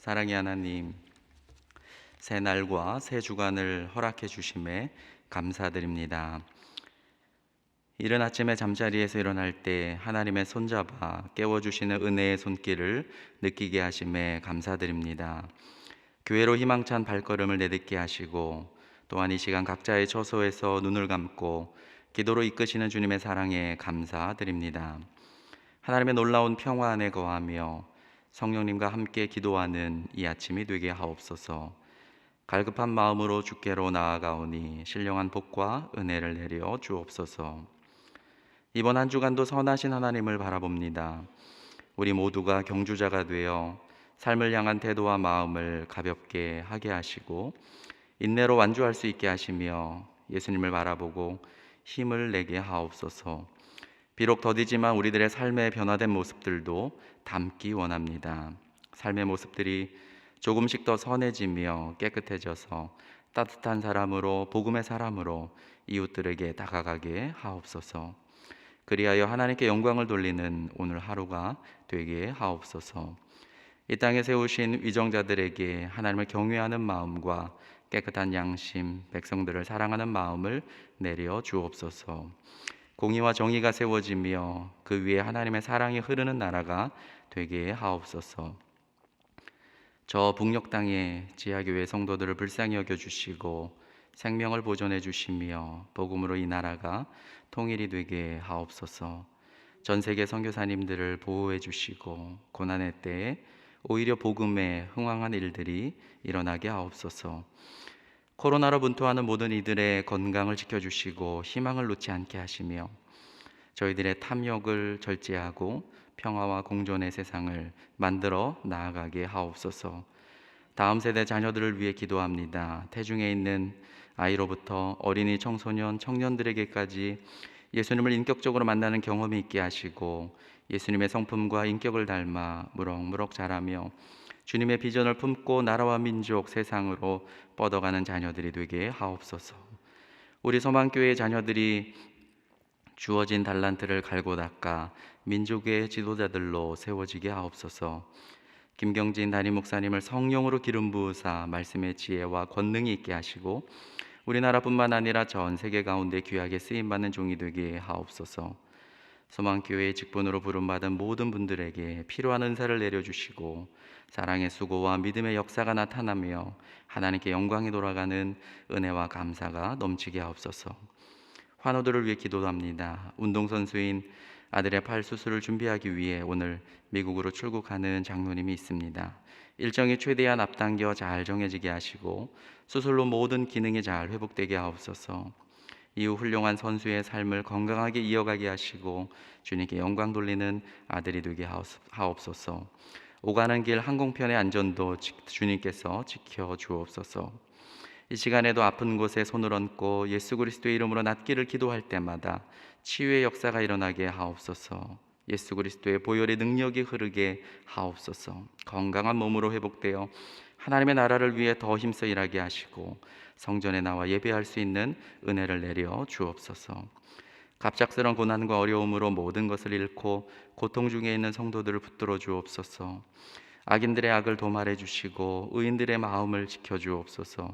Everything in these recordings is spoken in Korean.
사랑의 하나님, 새 날과 새 주간을 허락해 주심에 감사드립니다. 이른 아침에 잠자리에서 일어날 때 하나님의 손잡아 깨워주시는 은혜의 손길을 느끼게 하심에 감사드립니다. 교회로 희망찬 발걸음을 내딛게 하시고, 또한 이 시간 각자의 처소에서 눈을 감고 기도로 이끄시는 주님의 사랑에 감사드립니다. 하나님의 놀라운 평화 안에 거하며 성령님과 함께 기도하는 이 아침이 되게 하옵소서. 갈급한 마음으로 주께로 나아가오니 신령한 복과 은혜를 내려 주옵소서. 이번 한 주간도 선하신 하나님을 바라봅니다. 우리 모두가 경주자가 되어 삶을 향한 태도와 마음을 가볍게 하게 하시고 인내로 완주할 수 있게 하시며 예수님을 바라보고 힘을 내게 하옵소서. 비록 더디지만 우리들의 삶의 변화된 모습들도 담기 원합니다. 삶의 모습들이 조금씩 더 선해지며 깨끗해져서 따뜻한 사람으로, 복음의 사람으로 이웃들에게 다가가게 하옵소서. 그리하여 하나님께 영광을 돌리는 오늘 하루가 되게 하옵소서. 이 땅에 세우신 위정자들에게 하나님을 경외하는 마음과 깨끗한 양심, 백성들을 사랑하는 마음을 내려 주옵소서. 공의와 정의가 세워지며 그 위에 하나님의 사랑이 흐르는 나라가 되게 하옵소서. 저 북녘 땅의 지하교회 성도들을 불쌍히 여겨주시고 생명을 보존해 주시며 복음으로 이 나라가 통일이 되게 하옵소서. 전 세계 선교사님들을 보호해 주시고 고난의 때에 오히려 복음에 흥황한 일들이 일어나게 하옵소서. 코로나로 분투하는 모든 이들의 건강을 지켜주시고 희망을 놓지 않게 하시며 저희들의 탐욕을 절제하고 평화와 공존의 세상을 만들어 나아가게 하옵소서. 다음 세대 자녀들을 위해 기도합니다. 태중에 있는 아이로부터 어린이, 청소년, 청년들에게까지 예수님을 인격적으로 만나는 경험이 있게 하시고 예수님의 성품과 인격을 닮아 무럭무럭 자라며 주님의 비전을 품고 나라와 민족, 세상으로 뻗어가는 자녀들이 되게 하옵소서. 우리 소망교회의 자녀들이 주어진 달란트를 갈고 닦아 민족의 지도자들로 세워지게 하옵소서. 김경진 담임 목사님을 성령으로 기름 부으사 말씀의 지혜와 권능이 있게 하시고 우리나라뿐만 아니라 전 세계 가운데 귀하게 쓰임받는 종이 되게 하옵소서. 소망교회의 직분으로 부름받은 모든 분들에게 필요한 은사를 내려주시고 사랑의 수고와 믿음의 역사가 나타나며 하나님께 영광이 돌아가는 은혜와 감사가 넘치게 하옵소서. 환우들을 위해 기도합니다. 운동선수인 아들의 팔 수술을 준비하기 위해 오늘 미국으로 출국하는 장로님이 있습니다. 일정이 최대한 앞당겨 잘 정해지게 하시고 수술로 모든 기능이 잘 회복되게 하옵소서. 이후 훌륭한 선수의 삶을 건강하게 이어가게 하시고 주님께 영광 돌리는 아들이 되게 하옵소서. 오가는 길 항공편의 안전도 주님께서 지켜 주옵소서. 이 시간에도 아픈 곳에 손을 얹고 예수 그리스도의 이름으로 낫기를 기도할 때마다 치유의 역사가 일어나게 하옵소서. 예수 그리스도의 보혈의 능력이 흐르게 하옵소서. 건강한 몸으로 회복되어 하나님의 나라를 위해 더 힘써 일하게 하시고 성전에 나와 예배할 수 있는 은혜를 내려 주옵소서. 갑작스런 고난과 어려움으로 모든 것을 잃고 고통 중에 있는 성도들을 붙들어 주옵소서. 악인들의 악을 도말해 주시고 의인들의 마음을 지켜 주옵소서.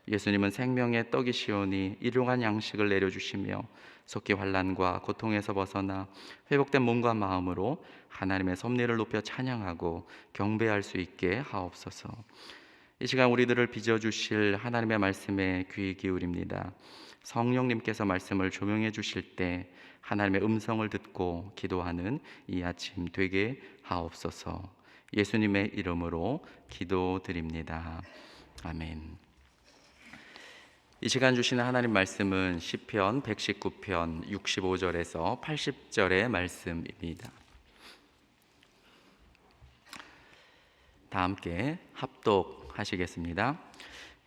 예수님은 생명의 떡이시오니 일용한 양식을 내려주시며 속히 환난과 고통에서 벗어나 회복된 몸과 마음으로 하나님의 섭리를 높여 찬양하고 경배할 수 있게 하옵소서. 이 시간 우리들을 빚어주실 하나님의 말씀에 귀 기울입니다. 성령님께서 말씀을 조명해 주실 때 하나님의 음성을 듣고 기도하는 이 아침 되게 하옵소서. 예수님의 이름으로 기도드립니다. 아멘. 이 시간 주시는 하나님 말씀은 시편 119편 65절에서 80절의 말씀입니다. 다 함께 합독하시겠습니다.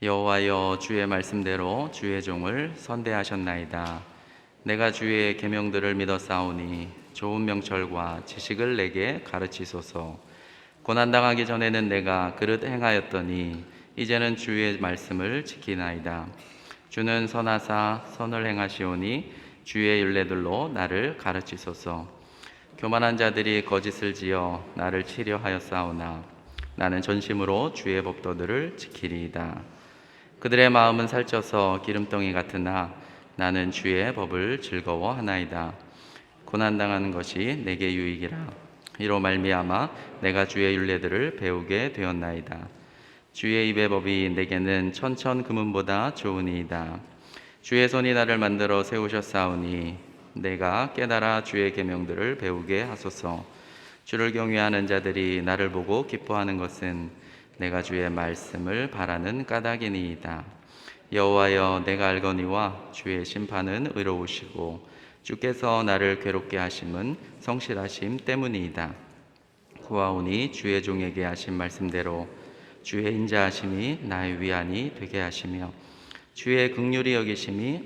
여호와여, 주의 말씀대로 주의 종을 선대하셨나이다. 내가 주의 계명들을 믿었사오니 좋은 명철과 지식을 내게 가르치소서. 고난당하기 전에는 내가 그릇 행하였더니 이제는 주의 말씀을 지키나이다. 주는 선하사 선을 행하시오니 주의 율례들로 나를 가르치소서. 교만한 자들이 거짓을 지어 나를 치려 하였사오나 나는 전심으로 주의 법도들을 지키리이다. 그들의 마음은 살쪄서 기름덩이 같으나 나는 주의 법을 즐거워하나이다. 고난당하는 것이 내게 유익이라. 이로 말미암아 내가 주의 율례들을 배우게 되었나이다. 주의 입의 법이 내게는 천천 금은보다 좋으니이다. 주의 손이 나를 만들어 세우셨사오니 내가 깨달아 주의 계명들을 배우게 하소서. 주를 경외하는 자들이 나를 보고 기뻐하는 것은 내가 주의 말씀을 바라는 까닭이니이다. 여호와여, 내가 알거니와 주의 심판은 의로우시고 주께서 나를 괴롭게 하심은 성실하심 때문이이다. 구하오니 주의 종에게 하신 말씀대로 주의 인자하심이 나의 위안이 되게 하시며 주의 긍휼히 여기심이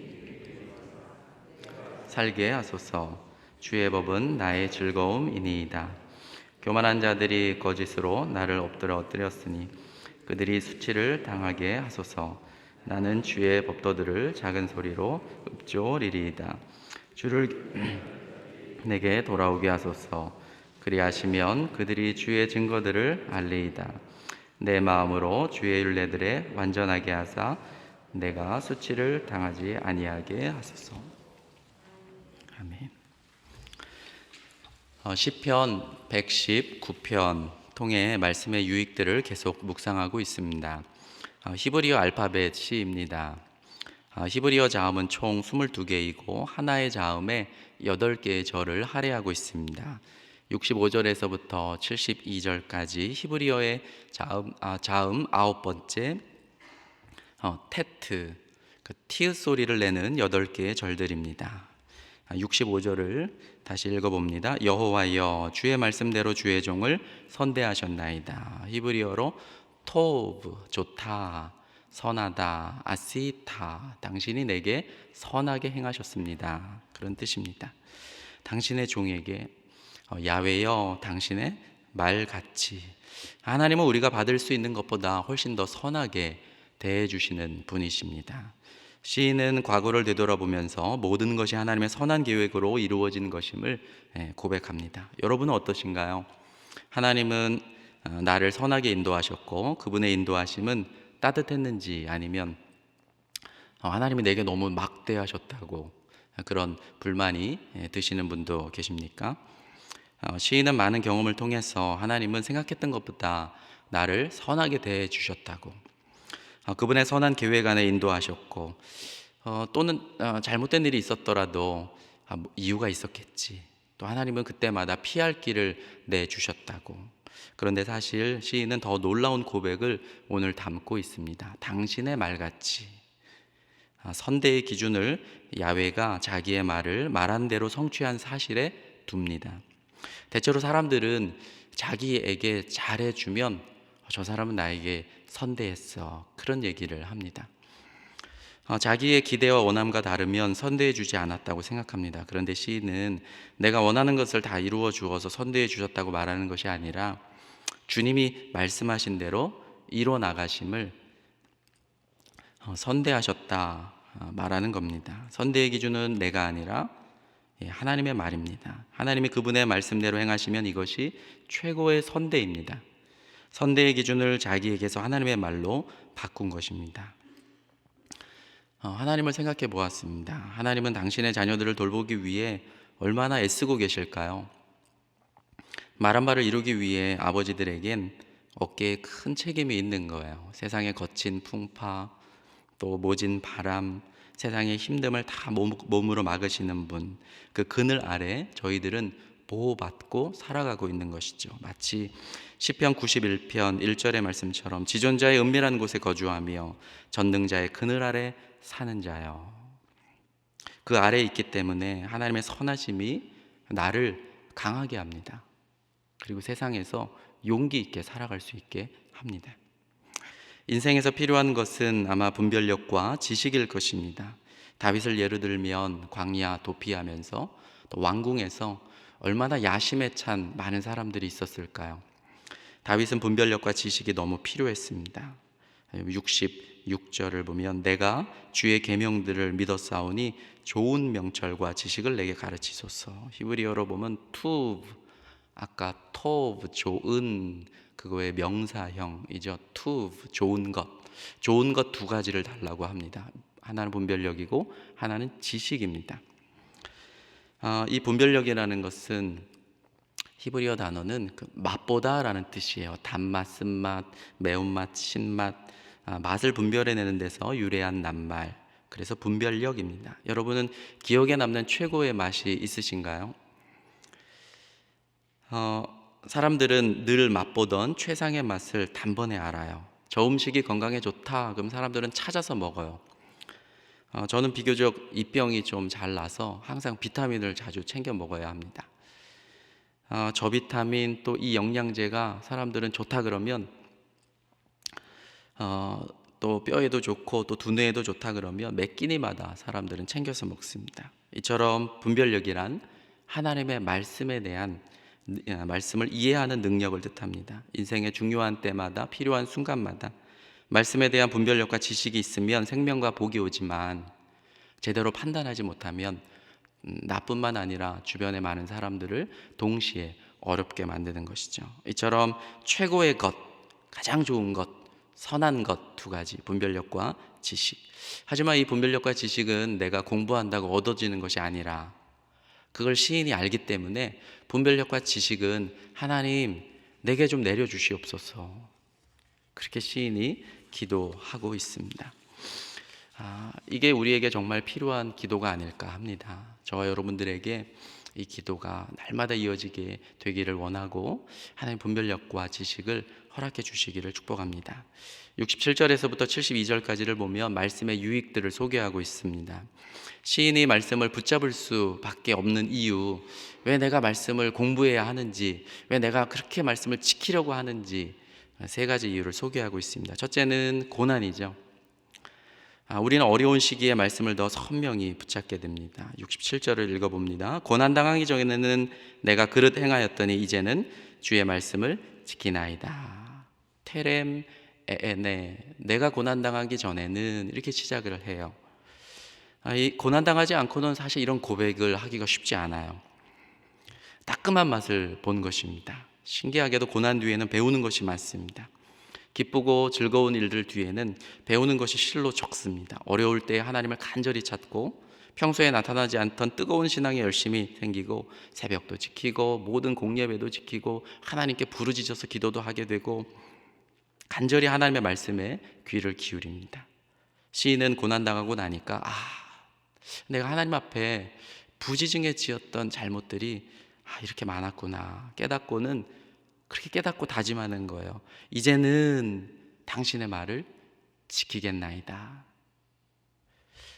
살게 하소서. 주의 법은 나의 즐거움이니이다. 교만한 자들이 거짓으로 나를 엎드렸으니 그들이 수치를 당하게 하소서. 나는 주의 법도들을 작은 소리로 읊조리리이다. 주를 내게 돌아오게 하소서. 그리하시면 그들이 주의 증거들을 알리이다. 내 마음으로 주의 율례들에 완전하게 하사 내가 수치를 당하지 아니하게 하소서. 아멘. 시편 119편 통해 말씀의 유익들을 계속 묵상하고 있습니다. 히브리어 알파벳 C입니다. 히브리어 자음은 총 22개이고 하나의 자음에 8개의 절을 할애하고 있습니다. 65절에서부터 72절까지 히브리어의 자음 9번째 테트, 그 티읕 소리를 내는 8개의 절들입니다. 65절을 다시 읽어봅니다. 여호와여, 주의 말씀대로 주의 종을 선대하셨나이다. 히브리어로 토브, 좋다, 선하다, 아시타, 당신이 내게 선하게 행하셨습니다. 그런 뜻입니다. 당신의 종에게 야훼여, 당신의 말같이, 하나님은 우리가 받을 수 있는 것보다 훨씬 더 선하게 대해주시는 분이십니다. 시인은 과거를 되돌아보면서 모든 것이 하나님의 선한 계획으로 이루어진 것임을 고백합니다. 여러분은 어떠신가요? 하나님은 나를 선하게 인도하셨고 그분의 인도하심은 따뜻했는지, 아니면 하나님이 내게 너무 막대하셨다고 그런 불만이 드시는 분도 계십니까? 시인은 많은 경험을 통해서 하나님은 생각했던 것보다 나를 선하게 대해 주셨다고, 그분의 선한 계획 안에 인도하셨고, 또는 잘못된 일이 있었더라도 이유가 있었겠지, 또 하나님은 그때마다 피할 길을 내주셨다고. 그런데 사실 시인은 더 놀라운 고백을 오늘 담고 있습니다. 당신의 말같이. 선대의 기준을 야훼가 자기의 말을 말한 대로 성취한 사실에 둡니다. 대체로 사람들은 자기에게 잘해주면 저 사람은 나에게 선대했어, 그런 얘기를 합니다. 자기의 기대와 원함과 다르면 선대해 주지 않았다고 생각합니다. 그런데 시인은 내가 원하는 것을 다 이루어 주어서 선대해 주셨다고 말하는 것이 아니라 주님이 말씀하신 대로 이뤄 나가심을 선대하셨다 말하는 겁니다. 선대의 기준은 내가 아니라 하나님의 말입니다. 하나님이 그분의 말씀대로 행하시면 이것이 최고의 선대입니다. 선대의 기준을 자기에게서 하나님의 말로 바꾼 것입니다. 하나님을 생각해 보았습니다. 하나님은 당신의 자녀들을 돌보기 위해 얼마나 애쓰고 계실까요? 말한 바를 이루기 위해 아버지들에겐 어깨에 큰 책임이 있는 거예요. 세상의 거친 풍파, 또 모진 바람, 세상의 힘듦을 다 몸으로 막으시는 분, 그 그늘 아래 저희들은 보호받고 살아가고 있는 것이죠. 마치 시편 91편 1절의 말씀처럼 지존자의 은밀한 곳에 거주하며 전능자의 그늘 아래 사는 자요. 그 아래에 있기 때문에 하나님의 선하심이 나를 강하게 합니다. 그리고 세상에서 용기 있게 살아갈 수 있게 합니다. 인생에서 필요한 것은 아마 분별력과 지식일 것입니다. 다윗을 예로 들면 광야 도피하면서 또 왕궁에서 얼마나 야심에 찬 많은 사람들이 있었을까요? 다윗은 분별력과 지식이 너무 필요했습니다. 66절을 보면 내가 주의 계명들을 믿었사오니 좋은 명철과 지식을 내게 가르치소서. 히브리어로 보면 투브, 아까 토브, 좋은, 그거의 명사형이죠. 투브, 좋은 것. 좋은 것 두 가지를 달라고 합니다. 하나는 분별력이고 하나는 지식입니다. 이 분별력이라는 것은 히브리어 단어는 맛보다라는 뜻이에요. 단맛, 쓴맛, 매운맛, 신맛, 맛을 분별해내는 데서 유래한 낱말. 그래서 분별력입니다. 여러분은 기억에 남는 최고의 맛이 있으신가요? 사람들은 늘 맛보던 최상의 맛을 단번에 알아요. 저 음식이 건강에 좋다. 그럼 사람들은 찾아서 먹어요. 저는 비교적 입병이 좀 잘 나서 항상 비타민을 자주 챙겨 먹어야 합니다. 저비타민 또 이 영양제가 사람들은 좋다 그러면 또 뼈에도 좋고 또 두뇌에도 좋다 그러면 매 끼니마다 사람들은 챙겨서 먹습니다. 이처럼 분별력이란 하나님의 말씀에 대한 말씀을 이해하는 능력을 뜻합니다. 인생의 중요한 때마다 필요한 순간마다 말씀에 대한 분별력과 지식이 있으면 생명과 복이 오지만 제대로 판단하지 못하면 나뿐만 아니라 주변의 많은 사람들을 동시에 어렵게 만드는 것이죠. 이처럼 최고의 것, 가장 좋은 것, 선한 것 두 가지, 분별력과 지식. 하지만 이 분별력과 지식은 내가 공부한다고 얻어지는 것이 아니라 그걸 시인이 알기 때문에 분별력과 지식은 하나님 내게 좀 내려주시옵소서, 그렇게 시인이 기도하고 있습니다. 이게 우리에게 정말 필요한 기도가 아닐까 합니다. 저와 여러분들에게 이 기도가 날마다 이어지게 되기를 원하고 하나님 분별력과 지식을 허락해 주시기를 축복합니다. 67절에서부터 72절까지를 보면 말씀의 유익들을 소개하고 있습니다. 시인이 말씀을 붙잡을 수밖에 없는 이유, 왜 내가 말씀을 공부해야 하는지, 왜 내가 그렇게 말씀을 지키려고 하는지 세 가지 이유를 소개하고 있습니다. 첫째는 고난이죠. 우리는 어려운 시기에 말씀을 더 선명히 붙잡게 됩니다. 67절을 읽어봅니다. 고난당하기 전에는 내가 그릇 행하였더니 이제는 주의 말씀을 지키나이다. 테렘 에네, 내가 고난당하기 전에는, 이렇게 시작을 해요. 이 고난당하지 않고는 사실 이런 고백을 하기가 쉽지 않아요. 따끔한 맛을 본 것입니다. 신기하게도 고난 뒤에는 배우는 것이 많습니다. 기쁘고 즐거운 일들 뒤에는 배우는 것이 실로 적습니다. 어려울 때 하나님을 간절히 찾고 평소에 나타나지 않던 뜨거운 신앙에 열심히 생기고 새벽도 지키고 모든 공예배도 지키고 하나님께 부르짖어서 기도도 하게 되고 간절히 하나님의 말씀에 귀를 기울입니다. 시인은 고난당하고 나니까 내가 하나님 앞에 부지중에 지었던 잘못들이 이렇게 많았구나 깨닫고는, 그렇게 깨닫고 다짐하는 거예요. 이제는 당신의 말을 지키겠나이다.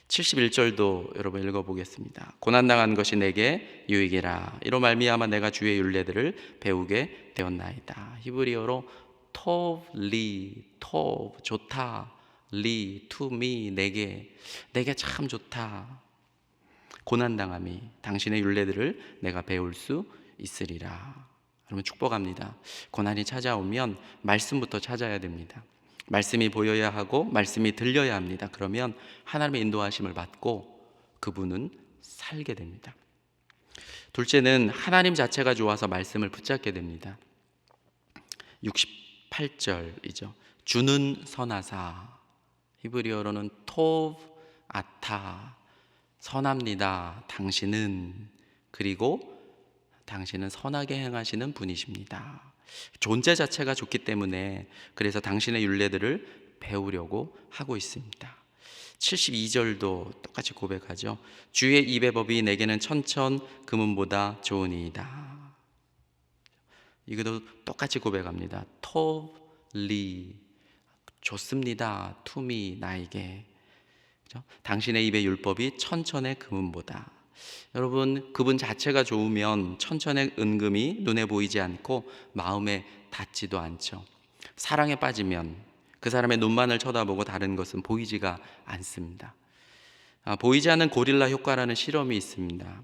71절도 여러분 읽어보겠습니다. 고난당한 것이 내게 유익이라, 이로 말미암아 내가 주의 율례들을 배우게 되었나이다. 히브리어로 토브 리, 토브 좋다, 리 투 미 내게 참 좋다. 고난당함이 당신의 율례들을 내가 배울 수 있으리라. 여러분 축복합니다. 고난이 찾아오면 말씀부터 찾아야 됩니다. 말씀이 보여야 하고 말씀이 들려야 합니다. 그러면 하나님의 인도하심을 받고 그분은 살게 됩니다. 둘째는 하나님 자체가 좋아서 말씀을 붙잡게 됩니다. 68절이죠. 주는 선하사, 히브리어로는 토브 아타, 선합니다. 당신은, 그리고 당신은 선하게 행하시는 분이십니다. 존재 자체가 좋기 때문에 그래서 당신의 율례들을 배우려고 하고 있습니다. 72절도 똑같이 고백하죠. 주의 입의 법이 내게는 천천 금은보다 좋으니이다. 이것도 똑같이 고백합니다. 토리, 좋습니다. 투미, 나에게. 그렇죠? 당신의 입의 율법이 천천의 금은보다. 여러분, 그분 자체가 좋으면 천천의 은금이 눈에 보이지 않고 마음에 닿지도 않죠. 사랑에 빠지면 그 사람의 눈만을 쳐다보고 다른 것은 보이지가 않습니다. 보이지 않는 고릴라 효과라는 실험이 있습니다.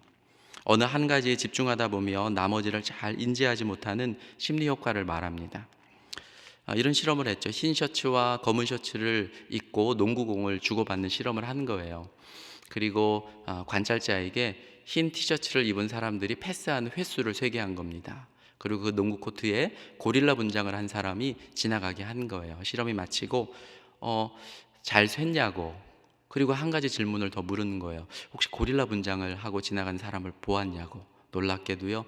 어느 한 가지에 집중하다 보면 나머지를 잘 인지하지 못하는 심리 효과를 말합니다. 이런 실험을 했죠. 흰 셔츠와 검은 셔츠를 입고 농구공을 주고받는 실험을 한 거예요. 그리고 관찰자에게 흰 티셔츠를 입은 사람들이 패스하는 횟수를 세게 한 겁니다. 그리고 그 농구 코트에 고릴라 분장을 한 사람이 지나가게 한 거예요. 실험이 마치고 잘 샜냐고, 그리고 한 가지 질문을 더 물은 거예요. 혹시 고릴라 분장을 하고 지나간 사람을 보았냐고. 놀랍게도요,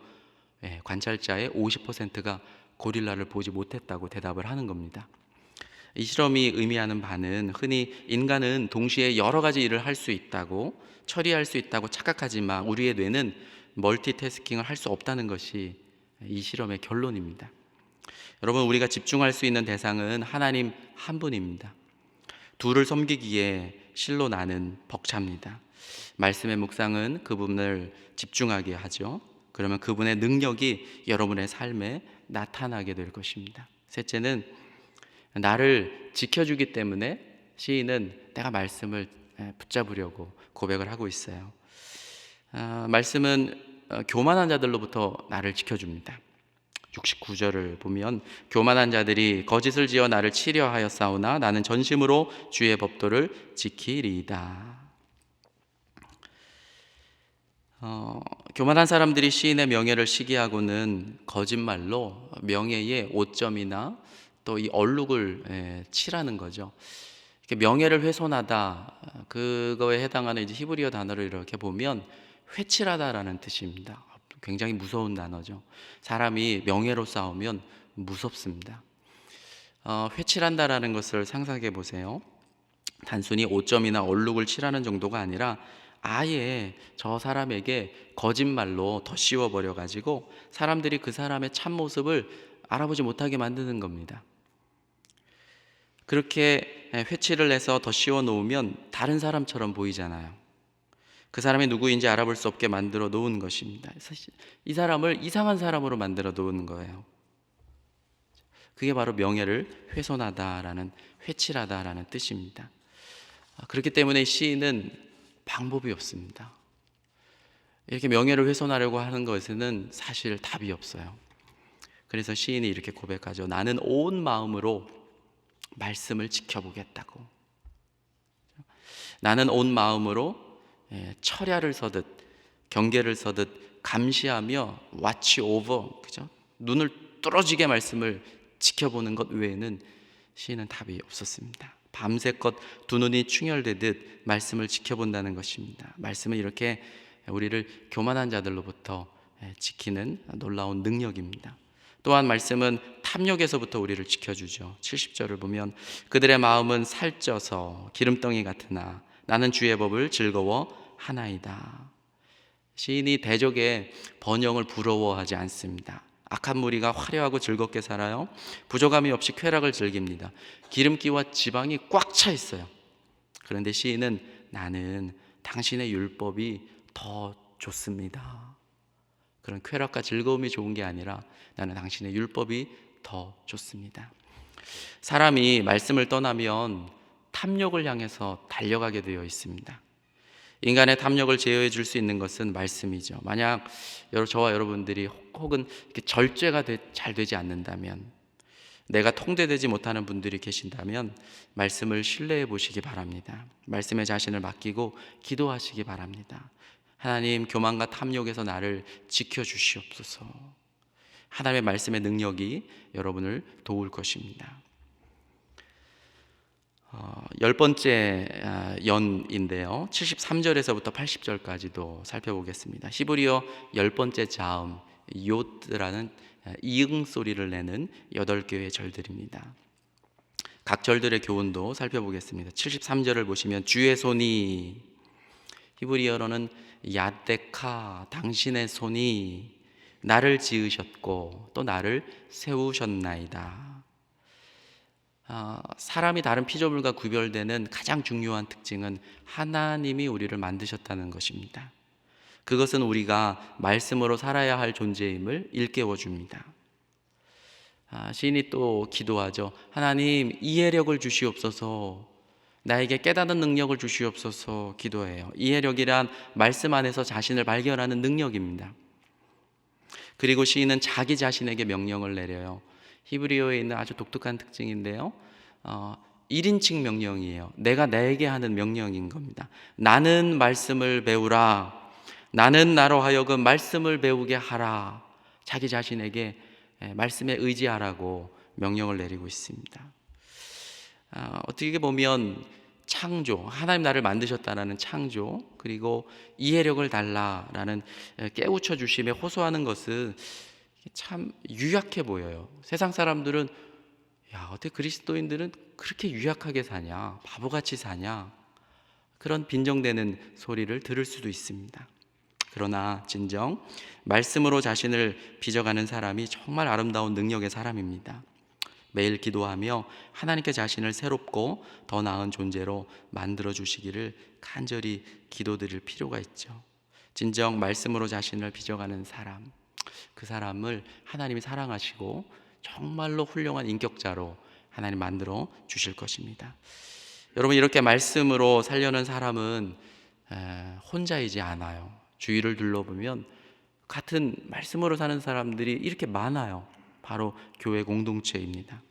관찰자의 50%가 고릴라를 보지 못했다고 대답을 하는 겁니다. 이 실험이 의미하는 바는 흔히 인간은 동시에 여러 가지 일을 할 수 있다고, 처리할 수 있다고 착각하지만 우리의 뇌는 멀티태스킹을 할 수 없다는 것이 이 실험의 결론입니다. 여러분, 우리가 집중할 수 있는 대상은 하나님 한 분입니다. 둘을 섬기기에 실로 나는 벅찹니다. 말씀의 묵상은 그분을 집중하게 하죠. 그러면 그분의 능력이 여러분의 삶에 나타나게 될 것입니다. 셋째는 나를 지켜주기 때문에 시인은 내가 말씀을 붙잡으려고 고백을 하고 있어요. 말씀은 교만한 자들로부터 나를 지켜줍니다. 69절을 보면 교만한 자들이 거짓을 지어 나를 치려 하였사오나 나는 전심으로 주의 법도를 지키리이다. 교만한 사람들이 시인의 명예를 시기하고는 거짓말로 명예의 오점이나 또 이 얼룩을 칠하는 거죠. 명예를 훼손하다, 그거에 해당하는 이제 히브리어 단어를 이렇게 보면 회칠하다라는 뜻입니다. 굉장히 무서운 단어죠. 사람이 명예로 싸우면 무섭습니다. 회칠한다라는 것을 상상해 보세요. 단순히 오점이나 얼룩을 칠하는 정도가 아니라 아예 저 사람에게 거짓말로 덧씌워버려 가지고 사람들이 그 사람의 참모습을 알아보지 못하게 만드는 겁니다. 그렇게 회칠을 해서 덧씌워 놓으면 다른 사람처럼 보이잖아요. 그 사람이 누구인지 알아볼 수 없게 만들어 놓은 것입니다. 사실 이 사람을 이상한 사람으로 만들어 놓은 거예요. 그게 바로 명예를 훼손하다라는, 회칠하다라는 뜻입니다. 그렇기 때문에 시인은 방법이 없습니다. 이렇게 명예를 훼손하려고 하는 것에는 사실 답이 없어요. 그래서 시인이 이렇게 고백하죠. 나는 온 마음으로 말씀을 지켜보겠다고. 나는 온 마음으로 철야를 서듯 경계를 서듯 감시하며 watch over, 그죠? 눈을 뚫어지게 말씀을 지켜보는 것 외에는 시인은 답이 없었습니다. 밤새껏 두 눈이 충혈되듯 말씀을 지켜본다는 것입니다. 말씀은 이렇게 우리를 교만한 자들로부터 지키는 놀라운 능력입니다. 또한 말씀은 탐욕에서부터 우리를 지켜주죠. 70절을 보면 그들의 마음은 살쪄서 기름덩이 같으나 나는 주의 법을 즐거워하나이다. 시인이 대적의 번영을 부러워하지 않습니다. 악한 무리가 화려하고 즐겁게 살아요. 부족함이 없이 쾌락을 즐깁니다. 기름기와 지방이 꽉 차 있어요. 그런데 시인은 나는 당신의 율법이 더 좋습니다. 그런 쾌락과 즐거움이 좋은 게 아니라 나는 당신의 율법이 더 좋습니다. 사람이 말씀을 떠나면 탐욕을 향해서 달려가게 되어 있습니다. 인간의 탐욕을 제어해 줄 수 있는 것은 말씀이죠. 만약 저와 여러분들이 혹은 이렇게 절제가 잘 되지 않는다면, 내가 통제되지 못하는 분들이 계신다면 말씀을 신뢰해 보시기 바랍니다. 말씀에 자신을 맡기고 기도하시기 바랍니다. 하나님, 교만과 탐욕에서 나를 지켜주시옵소서. 하나님의 말씀의 능력이 여러분을 도울 것입니다. 10번째 연인데요, 73절에서부터 80절까지도 살펴보겠습니다. 히브리어 10번째 자음 요트라는 이응 소리를 내는 8개의 절들입니다. 각 절들의 교훈도 살펴보겠습니다. 73절을 보시면 주의 손이, 히브리어로는 야데카, 당신의 손이 나를 지으셨고 또 나를 세우셨나이다. 사람이 다른 피조물과 구별되는 가장 중요한 특징은 하나님이 우리를 만드셨다는 것입니다. 그것은 우리가 말씀으로 살아야 할 존재임을 일깨워 줍니다. 시인이 또 기도하죠. 하나님, 이해력을 주시옵소서. 나에게 깨닫는 능력을 주시옵소서 기도해요. 이해력이란 말씀 안에서 자신을 발견하는 능력입니다. 그리고 시인은 자기 자신에게 명령을 내려요. 히브리어에 있는 아주 독특한 특징인데요, 1인칭 명령이에요. 내가 나에게 하는 명령인 겁니다. 나는 말씀을 배우라. 나는 나로 하여금 말씀을 배우게 하라. 자기 자신에게 말씀에 의지하라고 명령을 내리고 있습니다. 어떻게 보면 창조, 하나님 나를 만드셨다라는 창조, 그리고 이해력을 달라라는 깨우쳐 주심에 호소하는 것은 참 유약해 보여요. 세상 사람들은 야, 어떻게 그리스도인들은 그렇게 유약하게 사냐, 바보같이 사냐, 그런 빈정대는 소리를 들을 수도 있습니다. 그러나 진정 말씀으로 자신을 빚어가는 사람이 정말 아름다운 능력의 사람입니다. 매일 기도하며 하나님께 자신을 새롭고 더 나은 존재로 만들어 주시기를 간절히 기도드릴 필요가 있죠. 진정 말씀으로 자신을 빚어가는 사람, 그 사람을 하나님이 사랑하시고 정말로 훌륭한 인격자로 하나님 만들어 주실 것입니다. 여러분, 이렇게 말씀으로 살려는 사람은 혼자이지 않아요. 주위를 둘러보면 같은 말씀으로 사는 사람들이 이렇게 많아요. 바로 교회 공동체입니다.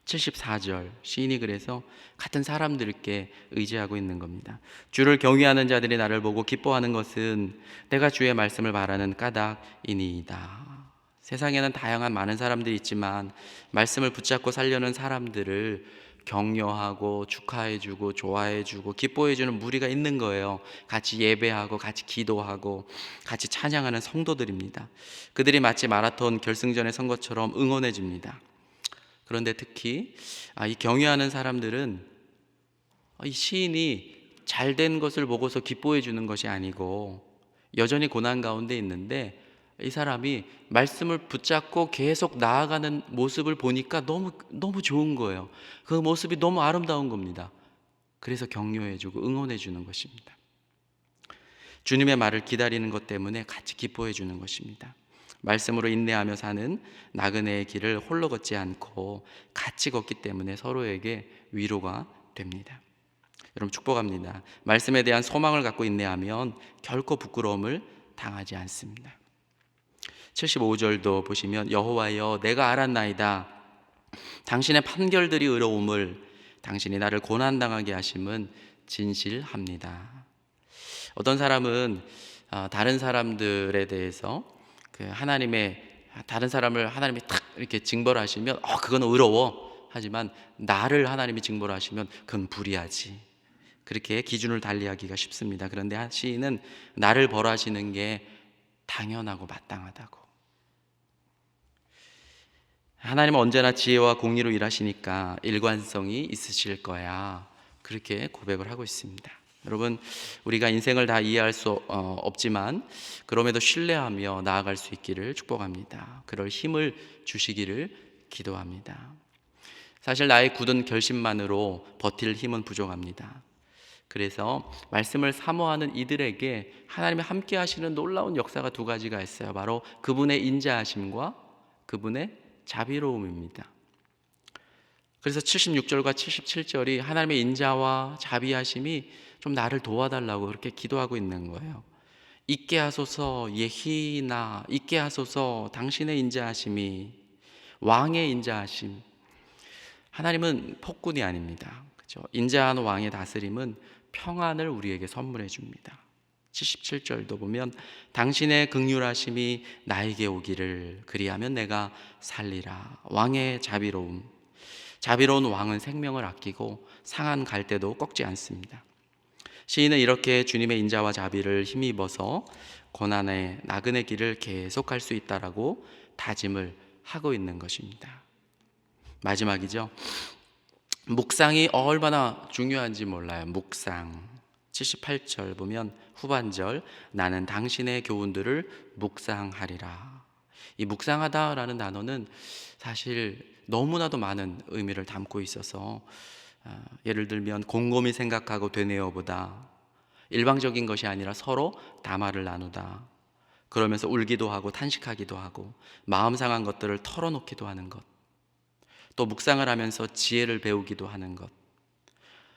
74절 시인이 그래서 같은 사람들께 의지하고 있는 겁니다. 주를 경외하는 자들이 나를 보고 기뻐하는 것은 내가 주의 말씀을 바라는 까닭이니이다. 세상에는 다양한 많은 사람들이 있지만 말씀을 붙잡고 살려는 사람들을 격려하고 축하해주고 좋아해주고 기뻐해주는 무리가 있는 거예요. 같이 예배하고 같이 기도하고 같이 찬양하는 성도들입니다. 그들이 마치 마라톤 결승전에 선 것처럼 응원해줍니다. 그런데 특히 이 경외하는 사람들은 이 시인이 잘된 것을 보고서 기뻐해 주는 것이 아니고 여전히 고난 가운데 있는데 이 사람이 말씀을 붙잡고 계속 나아가는 모습을 보니까 너무 좋은 거예요. 그 모습이 너무 아름다운 겁니다. 그래서 격려해 주고 응원해 주는 것입니다. 주님의 말을 기다리는 것 때문에 같이 기뻐해 주는 것입니다. 말씀으로 인내하며 사는 나그네의 길을 홀로 걷지 않고 같이 걷기 때문에 서로에게 위로가 됩니다. 여러분, 축복합니다. 말씀에 대한 소망을 갖고 인내하면 결코 부끄러움을 당하지 않습니다. 75절도 보시면 여호와여 내가 알았나이다. 당신의 판결들이 의로움을 당신이 나를 고난당하게 하심은 진실합니다. 어떤 사람은 다른 사람들에 대해서 다른 사람을 하나님이 탁 이렇게 징벌하시면 그건 의로워. 하지만 나를 하나님이 징벌하시면 그건 불의하지. 그렇게 기준을 달리하기가 쉽습니다. 그런데 시인은 나를 벌하시는 게 당연하고 마땅하다고. 하나님은 언제나 지혜와 공의로 일하시니까 일관성이 있으실 거야. 그렇게 고백을 하고 있습니다. 여러분, 우리가 인생을 다 이해할 수 없지만 그럼에도 신뢰하며 나아갈 수 있기를 축복합니다. 그럴 힘을 주시기를 기도합니다. 사실 나의 굳은 결심만으로 버틸 힘은 부족합니다. 그래서 말씀을 사모하는 이들에게 하나님이 함께 하시는 놀라운 역사가 두 가지가 있어요. 바로 그분의 인자하심과 그분의 자비로움입니다. 그래서 76절과 77절이 하나님의 인자와 자비하심이 좀 나를 도와달라고 그렇게 기도하고 있는 거예요. 있게 하소서 예히나, 있게 하소서 당신의 인자하심이, 왕의 인자하심. 하나님은 폭군이 아닙니다. 그렇죠? 인자한 왕의 다스림은 평안을 우리에게 선물해 줍니다. 77절도 보면 당신의 긍휼하심이 나에게 오기를 그리하면 내가 살리라. 왕의 자비로움. 자비로운 왕은 생명을 아끼고 상한 갈대도 꺾지 않습니다. 시인은 이렇게 주님의 인자와 자비를 힘입어서 고난의 나그네 길을 계속할 수 있다라고 다짐을 하고 있는 것입니다. 마지막이죠. 묵상이 얼마나 중요한지 몰라요. 묵상. 78절 보면 후반절 나는 당신의 교훈들을 묵상하리라. 이 묵상하다라는 단어는 사실 너무나도 많은 의미를 담고 있어서 예를 들면 곰곰이 생각하고 되뇌어보다, 일방적인 것이 아니라 서로 담화를 나누다, 그러면서 울기도 하고 탄식하기도 하고 마음 상한 것들을 털어놓기도 하는 것, 또 묵상을 하면서 지혜를 배우기도 하는 것,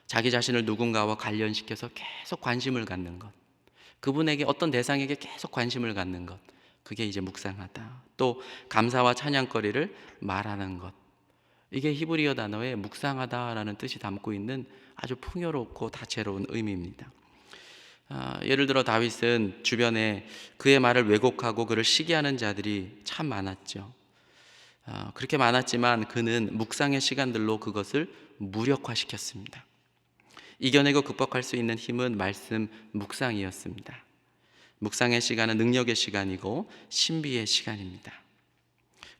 자기 자신을 누군가와 관련시켜서 계속 관심을 갖는 것, 그분에게 어떤 대상에게 계속 관심을 갖는 것, 그게 이제 묵상하다. 또 감사와 찬양거리를 말하는 것, 이게 히브리어 단어에 묵상하다라는 뜻이 담고 있는 아주 풍요롭고 다채로운 의미입니다. 예를 들어 다윗은 주변에 그의 말을 왜곡하고 그를 시기하는 자들이 참 많았죠. 그렇게 많았지만 그는 묵상의 시간들로 그것을 무력화시켰습니다. 이겨내고 극복할 수 있는 힘은 말씀 묵상이었습니다. 묵상의 시간은 능력의 시간이고 신비의 시간입니다.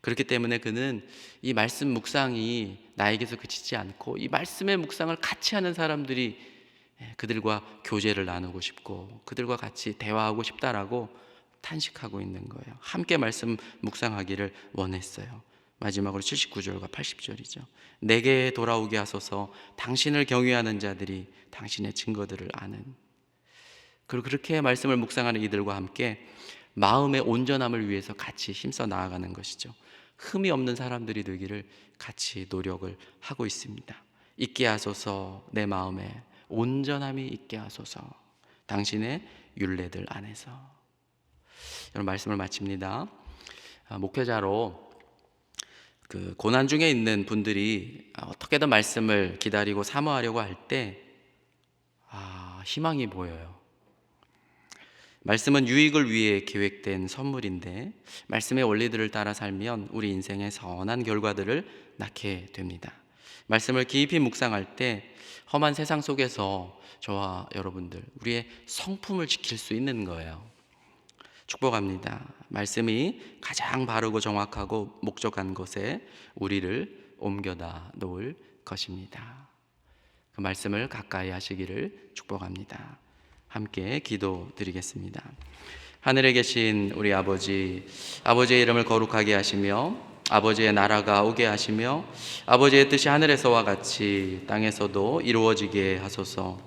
그렇기 때문에 그는 이 말씀 묵상이 나에게서 그치지 않고 이 말씀의 묵상을 같이 하는 사람들이 그들과 교제를 나누고 싶고 그들과 같이 대화하고 싶다라고 탄식하고 있는 거예요. 함께 말씀 묵상하기를 원했어요. 마지막으로 79절과 80절이죠. 내게 돌아오게 하소서. 당신을 경외하는 자들이 당신의 증거들을 아는. 그리고 그렇게 말씀을 묵상하는 이들과 함께 마음의 온전함을 위해서 같이 힘써 나아가는 것이죠. 흠이 없는 사람들이 되기를 같이 노력을 하고 있습니다. 있게 하소서. 내 마음에 온전함이 있게 하소서. 당신의 율례들 안에서. 여러분, 말씀을 마칩니다. 목회자로 그 고난 중에 있는 분들이 어떻게든 말씀을 기다리고 사모하려고 할 때 희망이 보여요. 말씀은 유익을 위해 계획된 선물인데 말씀의 원리들을 따라 살면 우리 인생의 선한 결과들을 낳게 됩니다. 말씀을 깊이 묵상할 때 험한 세상 속에서 저와 여러분들 우리의 성품을 지킬 수 있는 거예요. 축복합니다. 말씀이 가장 바르고 정확하고 목적한 곳에 우리를 옮겨다 놓을 것입니다. 그 말씀을 가까이 하시기를 축복합니다. 함께 기도드리겠습니다. 하늘에 계신 우리 아버지, 아버지의 이름을 거룩하게 하시며 아버지의 나라가 오게 하시며 아버지의 뜻이 하늘에서와 같이 땅에서도 이루어지게 하소서.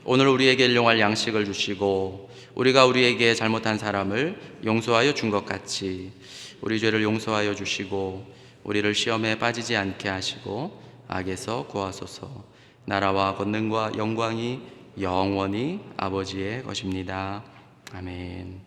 오늘 우리에게 일용할 양식을 주시고 우리가 우리에게 잘못한 사람을 용서하여 준 것 같이 우리 죄를 용서하여 주시고 우리를 시험에 빠지지 않게 하시고 악에서 구하소서. 나라와 권능과 영광이 영원히 아버지의 것입니다. 아멘.